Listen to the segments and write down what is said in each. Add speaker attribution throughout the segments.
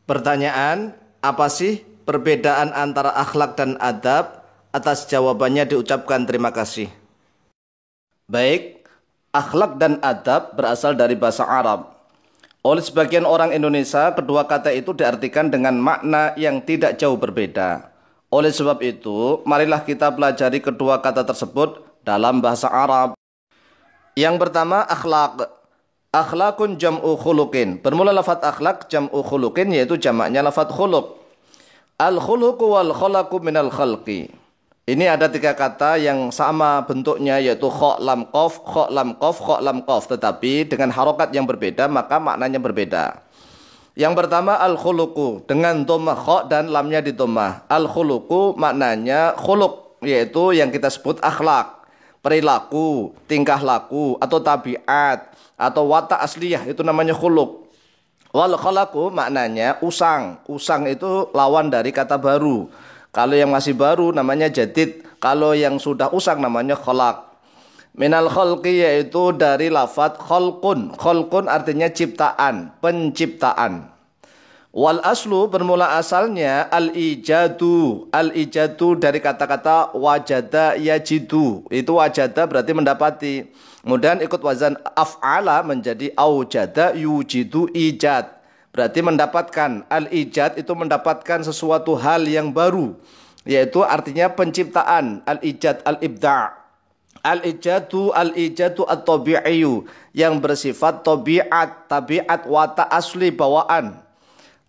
Speaker 1: Pertanyaan, apa sih perbedaan antara akhlak dan adab? Atas jawabannya diucapkan terima kasih. Baik, akhlak dan adab berasal dari bahasa Arab. Oleh sebagian orang Indonesia, kedua kata itu diartikan dengan makna yang tidak jauh berbeda. Oleh sebab itu, marilah kita pelajari kedua kata tersebut dalam bahasa Arab. Yang pertama, akhlak. Akhlakun jam'u khuluqin. Bermula lafadz akhlak jam'u khuluqin, yaitu jamaknya lafadz khuluq. Al-khuluqu wal khalaqu minal khalqi. Ini ada tiga kata yang sama bentuknya, yaitu kha lam qaf, kha lam qaf, kha lam qaf, tetapi dengan harokat yang berbeda maka maknanya berbeda. Yang pertama al-khuluqu dengan dhammah kha dan lamnya di dhammah. Al-khuluqu maknanya khuluq, yaitu yang kita sebut akhlak, perilaku, tingkah laku atau tabiat atau watak asliyah, itu namanya khuluq. Wal khalaqu maknanya usang. Usang itu lawan dari kata baru. Kalau yang masih baru namanya jadid, kalau yang sudah usang namanya khalaq. Minal khalqi yaitu dari lafadz khalqun. Khalqun artinya ciptaan, penciptaan. Wal aslu bermula asalnya al-ijadu. Al-ijadu dari kata-kata wajada yajidu. Itu wajada berarti mendapati. Kemudian ikut wazan af'ala menjadi aujada yujidu ijad. Berarti mendapatkan. Al-ijad itu mendapatkan sesuatu hal yang baru, yaitu artinya penciptaan. Al-ijad, al-ibda'. Al-ijadu at-tabi'iyu, yang bersifat tabiat, tabiat watak asli bawaan.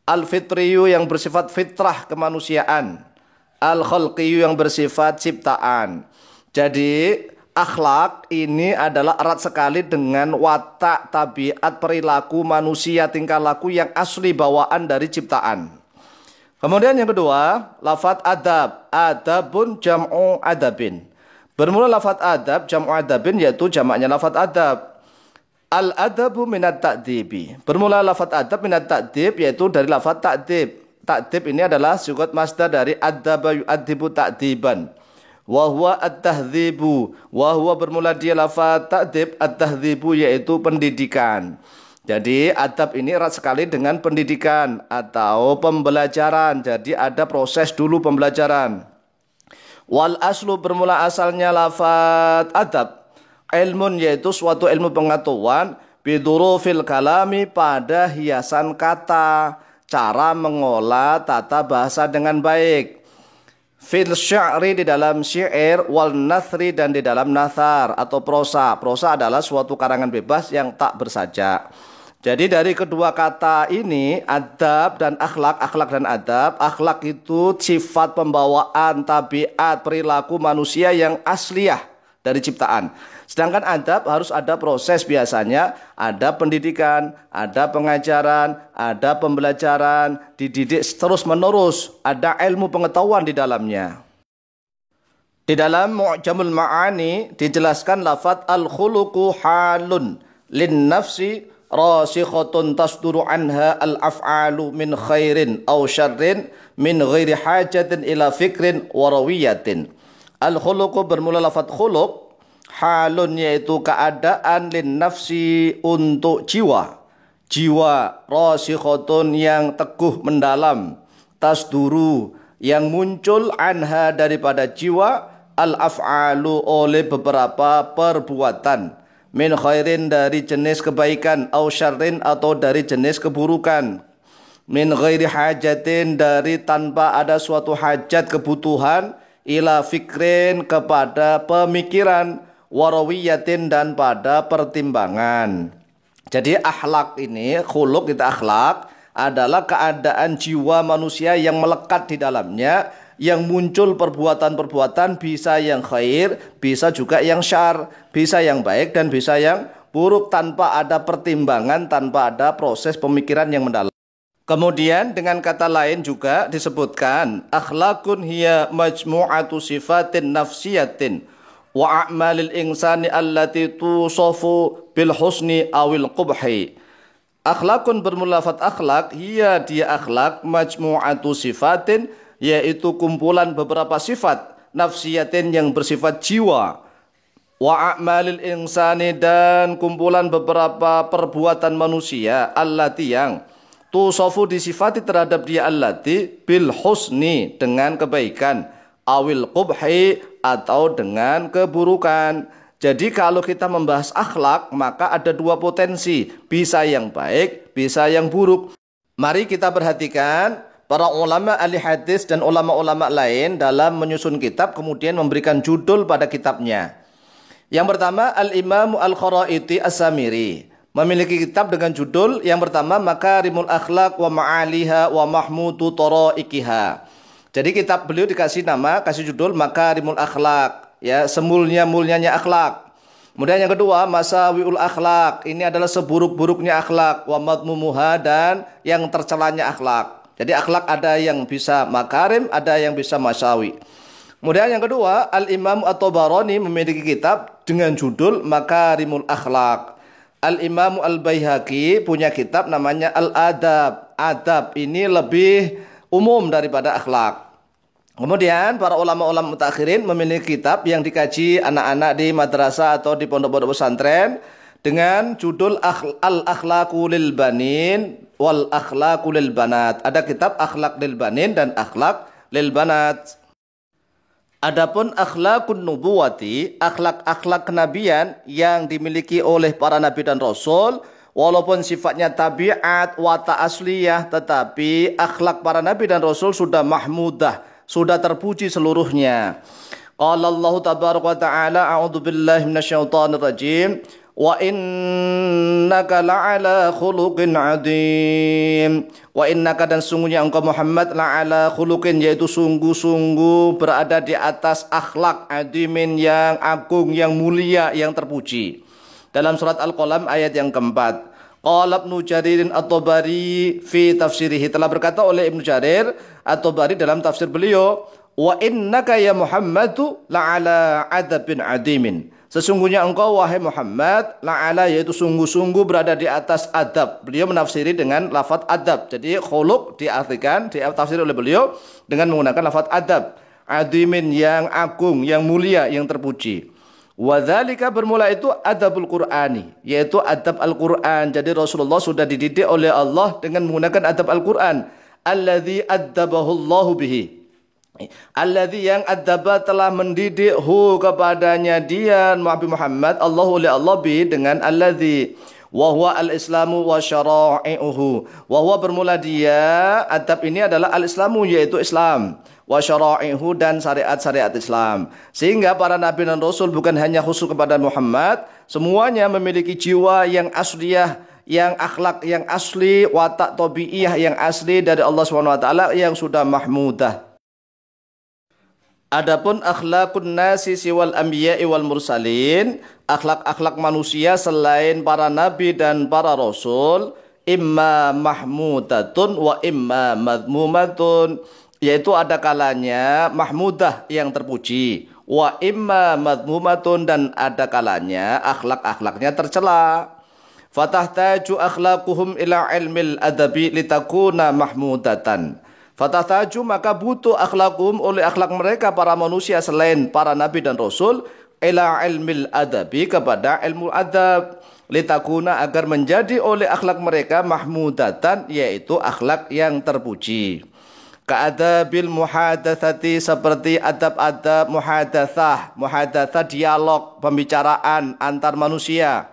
Speaker 1: Al-fitriyu yang bersifat fitrah kemanusiaan. Al-khalqiyu yang bersifat ciptaan. Jadi akhlak ini adalah erat sekali dengan watak, tabiat, perilaku manusia, tingkah laku yang asli bawaan dari ciptaan. Kemudian yang kedua, lafadz adab. Adabun jam'u adabin. Bermula lafadz adab, jam'u adabin, yaitu jamaknya lafadz adab. Al-adabu minat ta'dibi. Bermula lafadz adab minat ta'dib, yaitu dari lafadz ta'dib. Ta'dib ini adalah sigat masdar dari adaba yu'adibu ta'diban. Wahwa at-tahdhibu. Wahwa bermula dia lafadz ta'dib, at-tahdhibu yaitu pendidikan. Jadi adab ini erat sekali dengan pendidikan atau pembelajaran. Jadi ada proses dulu pembelajaran. Wal aslu bermula asalnya lafadz adab. Ilmun yaitu suatu ilmu pengetahuan, bidurufil kalami pada hiasan kata, cara mengolah tata bahasa dengan baik. Fil sya'ri di dalam syair, wal nathri dan di dalam nathar atau prosa. Prosa adalah suatu karangan bebas yang tak bersajak. Jadi dari kedua kata ini, adab dan akhlak, akhlak dan adab. Akhlak itu sifat pembawaan, tabiat, perilaku manusia yang asliyah dari ciptaan. Sedangkan adab harus ada proses, biasanya ada pendidikan, ada pengajaran, ada pembelajaran, dididik terus menerus, ada ilmu pengetahuan di dalamnya. Di dalam Mu'jamul Ma'ani dijelaskan lafadz al-khuluqu halun lin nafsi rasikhatun tasduru anha al-af'alu min khairin aw syarrin min ghairi hajatin ila fikrin warawiyatin. Al-khuluqu bermula lafadz khuluq, halun yaitu keadaan lin nafsi untuk jiwa. Jiwa rasikhatun yang teguh mendalam, tasduru yang muncul anha daripada jiwa, al-af'alu oleh beberapa perbuatan, min khairin dari jenis kebaikan, au syarrin atau dari jenis keburukan, min ghairi hajatin dari tanpa ada suatu hajat kebutuhan, ila fikrin kepada pemikiran, warawiyatin dan pada pertimbangan. Jadi akhlak ini, khuluq itu akhlak adalah keadaan jiwa manusia yang melekat di dalamnya, yang muncul perbuatan-perbuatan, bisa yang khair, bisa juga yang syar, bisa yang baik dan bisa yang buruk, tanpa ada pertimbangan, tanpa ada proses pemikiran yang mendalam. Kemudian dengan kata lain juga disebutkan akhlakun hiya majmu'atu sifatin nafsiyatin wa a'malil insani allati tusofu bil husni awil qubhi. Akhlakun bermula lafadz akhlak, hiya dia akhlak, majmu'atu sifatin yaitu kumpulan beberapa sifat, nafsiyatin yang bersifat jiwa, wa a'malil insani dan kumpulan beberapa perbuatan manusia, allati yang tusofu disifati terhadap dia allati bil husni dengan kebaikan, awil qubhi atau dengan keburukan. Jadi kalau kita membahas akhlak, maka ada dua potensi, bisa yang baik, bisa yang buruk. Mari kita perhatikan para ulama ahli hadis dan ulama-ulama lain dalam menyusun kitab kemudian memberikan judul pada kitabnya. Yang pertama, Al-Imam Al-Kharaiti As-Samiri memiliki kitab dengan judul yang pertama Makarimul Akhlaq wa Ma'aliha wa Mahmudu Tara'ikiha. Jadi kitab beliau dikasih nama, kasih judul Makarimul Akhlaq. Ya, semulia-mulianya akhlak. Kemudian yang kedua, masawiul akhlak. Ini adalah seburuk-buruknya akhlak. Wa madmumuha, dan yang tercelanya akhlak. Jadi akhlak ada yang bisa makarim, ada yang bisa masawi. Kemudian yang kedua, Al-Imam At-Tabarani memiliki kitab dengan judul Makarimul Akhlak. Al-Imam Al-Baihaqi punya kitab namanya Al-Adab. Adab ini lebih umum daripada akhlak. Kemudian para ulama-ulama mutakhirin memiliki kitab yang dikaji anak-anak di madrasah atau di pondok-pondok pesantren dengan judul Al-Akhlaqu lil Banin wal Akhlaqu lil Banat. Ada kitab Akhlaq lil Banin dan Akhlaq lil Banat. Adapun akhlakun nubuwati, akhlak-akhlak kenabian yang dimiliki oleh para nabi dan rasul, walaupun sifatnya tabiat, watak asliyah, tetapi akhlak para nabi dan rasul sudah mahmudah, sudah terpuji seluruhnya. Qala Allah tabaraka wa ta'ala, a'udzu billahi minasyaitonir rajim, wa innaka la'ala khuluqin 'adzim. Wa innaka, dan sungguhnya engkau Muhammad, la'ala khuluqin, yaitu sungguh-sungguh berada di atas akhlak 'adzimin, yang agung, yang mulia, yang terpuji. Dalam surat Al-Qalam ayat yang keempat. Qala Ibnu Jaririn At-Tabari fi tafsirihi, telah berkata oleh Ibnu Jarir At-Tabari dalam tafsir beliau, wa innaka ya Muhammadu la'ala adabin adimin. Sesungguhnya engkau wahai Muhammad la'ala, yaitu sungguh-sungguh berada di atas adab. Beliau menafsiri dengan lafaz adab. Jadi khuluq diartikan, ditafsir oleh beliau dengan menggunakan lafaz adab. Adimin, yang agung, yang mulia, yang terpuji. Wadzalika, bermula itu adabul Qur'ani, yaitu adab Al-Qur'an. Jadi Rasulullah sudah dididik oleh Allah dengan menggunakan adab Al-Qur'an. Alladzi addabahu Allahu bihi. Alladzi, yang adaba, telah mendidik hu kepadanya dia Nabi Muhammad, Allahu oleh Allah bihi dengan alladzi. Wa huwa al-islamu wa syara'i'uhu. Wa huwa, bermula dia, adab ini adalah al-islamu, yaitu Islam. Wa syara'i'uhu, dan syariat-syariat Islam. Sehingga para nabi dan rasul bukan hanya khusus kepada Muhammad, semuanya memiliki jiwa yang asliyah, yang akhlak yang asli, watak tabi'iyah yang asli dari Allah SWT yang sudah mahmudah. Adapun akhlakun nasi siwal anbiya'i wal mursalin, akhlak-akhlak manusia selain para nabi dan para rasul, imma mahmudatun wa imma madmumatun, yaitu ada kalanya mahmudah, yang terpuji, wa imma madmumatun, dan ada kalanya akhlak-akhlaknya tercela. Fatahtaju akhlaquhum ila ilmil adabi litakuna mahmudatan. Fatahtaju, maka butuh akhlaquhum, oleh akhlak mereka para manusia selain para nabi dan rasul, ila ilmil adabi, kepada ilmu adab, litakuna, agar menjadi oleh akhlak mereka mahmudatan, yaitu akhlak yang terpuji. Ka'adabil muhadatsati, seperti adab-adab muhadatsah. Muhadatsah dialog, pembicaraan antar manusia.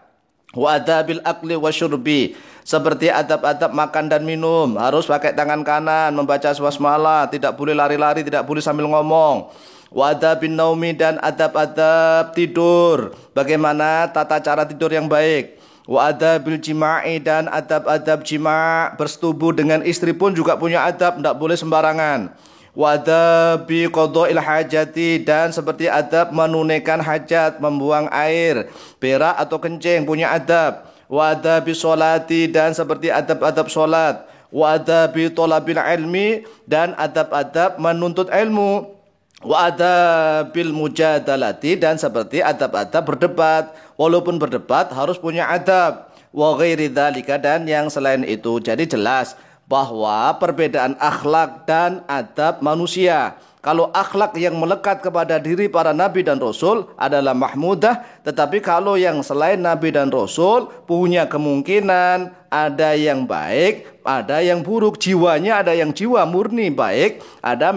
Speaker 1: Wa adabil akli wa syurbi, seperti adab-adab makan dan minum, harus pakai tangan kanan, membaca swasmala, tidak boleh lari-lari, tidak boleh sambil ngomong. Wa adabin naumi, dan adab-adab tidur, bagaimana tata cara tidur yang baik. Wa adabil jima'i, dan adab-adab jima', bersetubuh dengan istri pun juga punya adab, tidak boleh sembarangan. Wa adabi qadha'il hajati, dan seperti adab menunaikan hajat, membuang air, berak atau kencing, punya adab. Wa adabi sholati, dan seperti adab-adab sholat. Wa adabi thalabil ilmi, dan adab-adab menuntut ilmu. Wa adabil mujadalati, dan seperti adab-adab berdebat, walaupun berdebat harus punya adab. Wa ghairi dzalika, dan yang selain itu. Jadi jelas bahwa perbedaan akhlak dan adab manusia. Kalau akhlak yang melekat kepada diri para nabi dan rasul adalah mahmudah, tetapi kalau yang selain nabi dan rasul punya kemungkinan ada yang baik, ada yang buruk. Jiwanya ada yang jiwa murni baik, ada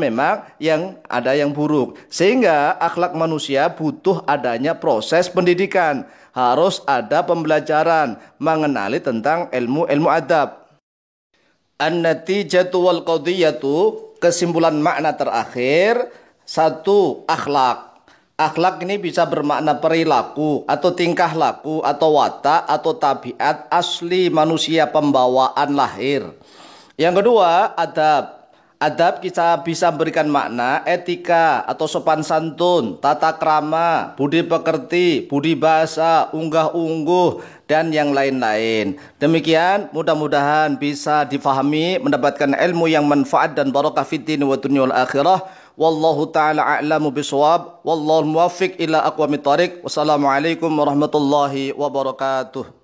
Speaker 1: yang buruk. Sehingga akhlak manusia butuh adanya proses pendidikan. Harus ada pembelajaran mengenali tentang ilmu adab. An-natijatu wal qadiyatu, kesimpulan makna terakhir, satu, akhlak. Akhlak ini bisa bermakna perilaku atau tingkah laku atau watak atau tabiat asli manusia, pembawaan lahir. Yang kedua, adab. Adab kita bisa berikan makna etika atau sopan santun, tata krama, budi pekerti, budi bahasa, unggah-ungguh, dan yang lain-lain. Demikian mudah-mudahan bisa difahami, mendapatkan ilmu yang manfaat dan barakah fid din wa dunya wal akhirah. Wallahu ta'ala a'lamu bisawab. Wallahu muwaffiq ila aqwamit thariq. Wassalamualaikum warahmatullahi wabarakatuh.